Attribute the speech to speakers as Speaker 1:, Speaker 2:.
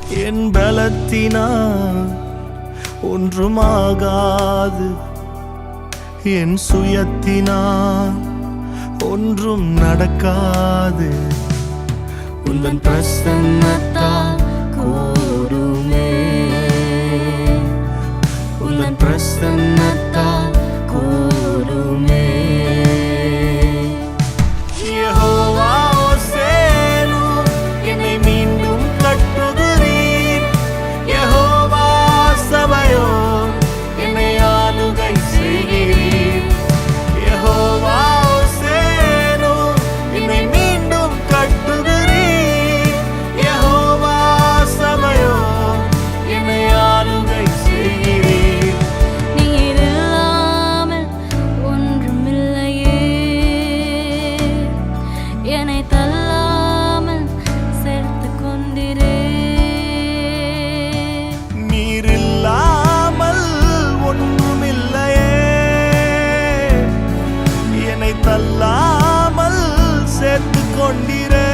Speaker 1: என் பலத்தினால் ஒன்றுமாகாது, என் சுயத்தினால் ஒன்றும் நடக்காது. உந்தன் பிரசன்னத்தால் கூடுமே, உந்தன் பிரசன்னத்தால் கூடுமே. யெகோவா ஓசேனு, என்னை மீண்டும் கட்டுகிறீர். யெகோவா சபையோர், என்னை ஆளுகை செய்கிறீர். யெகோவா ஓசேனு, என்னை மீண்டும் கட்டுகிறீர். யெகோவா சபையோர், என்னை ஆளுகை செய்கிறீர்.
Speaker 2: நீர் இல்லாமல் ஒன்றுமில்லையே, என்னை தள்ளாமல் சேர்த்து கொண்டிரே.
Speaker 1: நீர் இல்லாமல் ஒன்றுமில்லையே, என்னை தள்ளாமல் சேர்த்து கொண்டீரே.